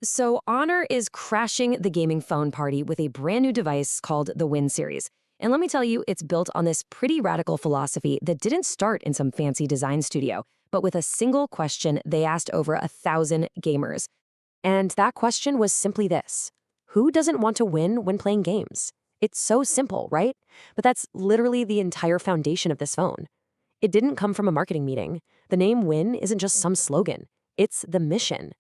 So, Honor is crashing the gaming phone party with a brand new device called the Win series. And let me tell you, it's built on this pretty radical philosophy that didn't start in some fancy design studio, but with a single question they asked over 1,000 gamers. And that question was simply this: who doesn't want to win when playing games? It's so simple, right? But that's literally the entire foundation of this phone. It didn't come from a marketing meeting. The name Win isn't just some slogan, it's the mission.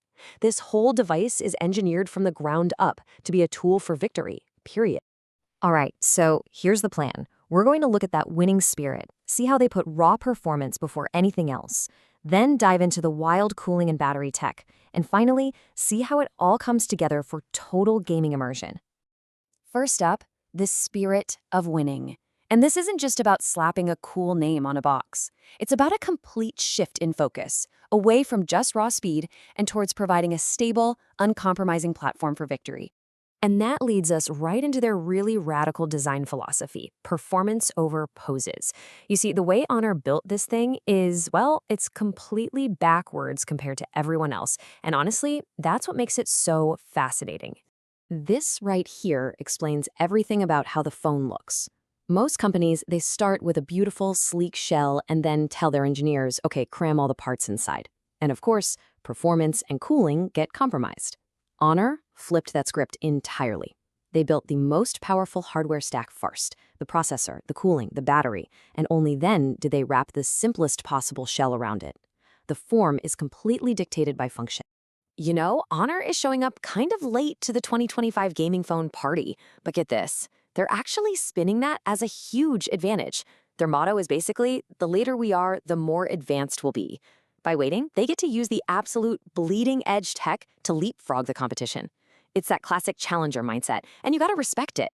This whole device is engineered from the ground up to be a tool for victory, period. All right, so here's the plan. We're going to look at that winning spirit, see how they put raw performance before anything else, then dive into the wild cooling and battery tech, and finally, see how it all comes together for total gaming immersion. First up, the spirit of winning. And this isn't just about slapping a cool name on a box. It's about a complete shift in focus, away from just raw speed and towards providing a stable, uncompromising platform for victory. And that leads us right into their really radical design philosophy, performance over poses. You see, the way Honor built this thing is, well, it's completely backwards compared to everyone else. And honestly, that's what makes it so fascinating. This right here explains everything about how the phone looks. Most companies, they start with a beautiful, sleek shell and then tell their engineers, okay, cram all the parts inside. And of course, performance and cooling get compromised. Honor flipped that script entirely. They built the most powerful hardware stack first, the processor, the cooling, the battery, and only then did they wrap the simplest possible shell around it. The form is completely dictated by function. You know, Honor is showing up kind of late to the 2025 gaming phone party, but get this, they're actually spinning that as a huge advantage. Their motto is basically, the later we are, the more advanced we'll be. By waiting, they get to use the absolute bleeding-edge tech to leapfrog the competition. It's that classic challenger mindset, and you gotta respect it.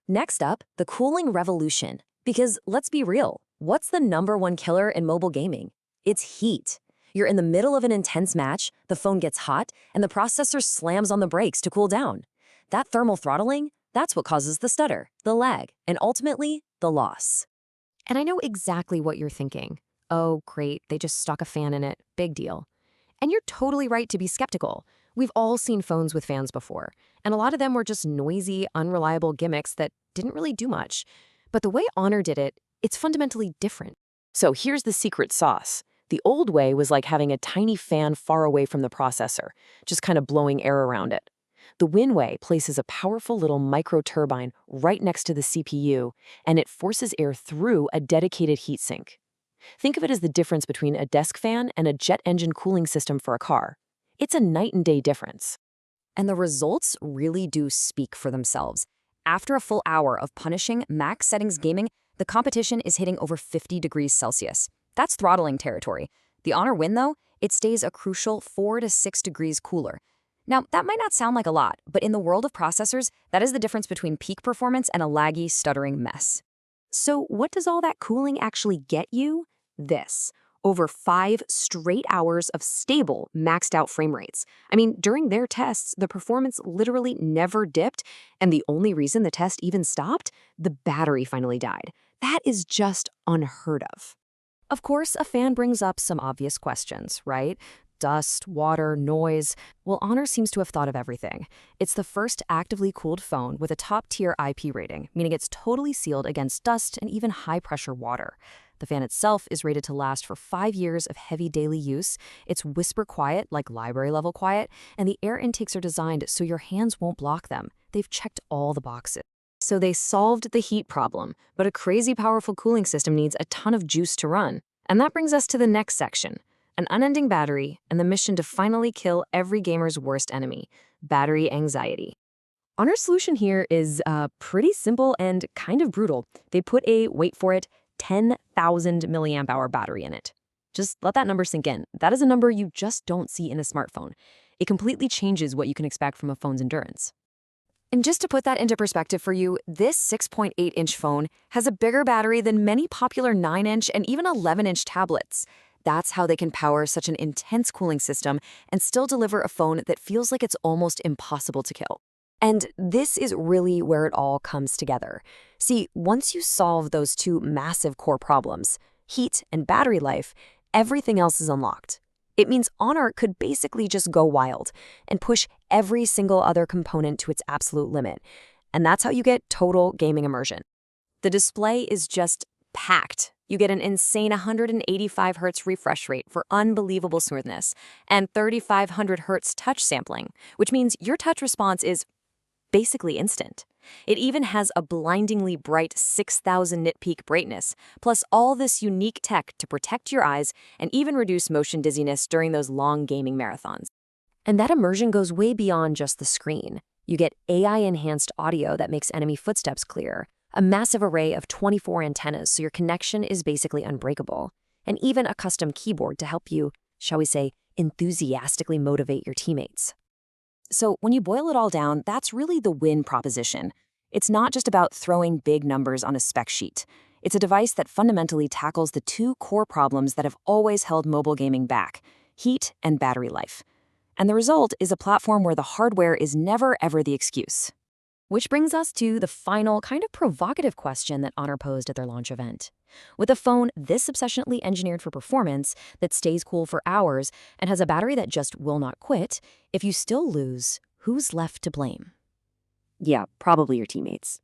Next up, the cooling revolution. Because let's be real, what's the #1 killer in mobile gaming? It's heat. You're in the middle of an intense match, the phone gets hot, and the processor slams on the brakes to cool down. That thermal throttling, that's what causes the stutter, the lag, and ultimately, the loss. And I know exactly what you're thinking. Oh, great, they just stuck a fan in it. Big deal. And you're totally right to be skeptical. We've all seen phones with fans before, and a lot of them were just noisy, unreliable gimmicks that didn't really do much. But the way Honor did it, it's fundamentally different. So here's the secret sauce. The old way was like having a tiny fan far away from the processor, just kind of blowing air around it. The Winway places a powerful little micro-turbine right next to the CPU, and it forces air through a dedicated heatsink. Think of it as the difference between a desk fan and a jet engine cooling system for a car. It's a night and day difference. And the results really do speak for themselves. After a full hour of punishing max settings gaming, the competition is hitting over 50 degrees Celsius. That's throttling territory. The Honor Win, though, it stays a crucial 4 to 6 degrees cooler. Now, that might not sound like a lot, but in the world of processors, that is the difference between peak performance and a laggy, stuttering mess. So what does all that cooling actually get you? This. Over 5 straight hours of stable, maxed out frame rates. I mean, during their tests, the performance literally never dipped, and the only reason the test even stopped, the battery finally died. That is just unheard of. Of course, a fan brings up some obvious questions, right? Dust, water, noise. Well, Honor seems to have thought of everything. It's the first actively cooled phone with a top-tier IP rating, meaning it's totally sealed against dust and even high-pressure water. The fan itself is rated to last for 5 years of heavy daily use. It's whisper quiet, like library-level quiet, and the air intakes are designed so your hands won't block them. They've checked all the boxes. So they solved the heat problem, but a crazy powerful cooling system needs a ton of juice to run. And that brings us to the next section. An unending battery, and the mission to finally kill every gamer's worst enemy, battery anxiety. Honor's solution here is pretty simple and kind of brutal. They put a, wait for it, 10,000 milliamp hour battery in it. Just let that number sink in. That is a number you just don't see in a smartphone. It completely changes what you can expect from a phone's endurance. And just to put that into perspective for you, this 6.8-inch phone has a bigger battery than many popular 9-inch and even 11-inch tablets. That's how they can power such an intense cooling system and still deliver a phone that feels like it's almost impossible to kill. And this is really where it all comes together. See, once you solve those two massive core problems, heat and battery life, everything else is unlocked. It means Honor could basically just go wild and push every single other component to its absolute limit. And that's how you get total gaming immersion. The display is just packed. You get an insane 185 Hz refresh rate for unbelievable smoothness and 3500 Hz touch sampling, which means your touch response is basically instant. It even has a blindingly bright 6000 nit peak brightness, plus all this unique tech to protect your eyes and even reduce motion dizziness during those long gaming marathons. And that immersion goes way beyond just the screen. You get AI-enhanced audio that makes enemy footsteps clear, a massive array of 24 antennas so your connection is basically unbreakable, and even a custom keyboard to help you, shall we say, enthusiastically motivate your teammates. So when you boil it all down, that's really the win proposition. It's not just about throwing big numbers on a spec sheet. It's a device that fundamentally tackles the two core problems that have always held mobile gaming back: heat and battery life. And the result is a platform where the hardware is never ever the excuse. Which brings us to the final, kind of provocative question that Honor posed at their launch event. With a phone this obsessionately engineered for performance, that stays cool for hours, and has a battery that just will not quit, if you still lose, who's left to blame? Yeah, probably your teammates.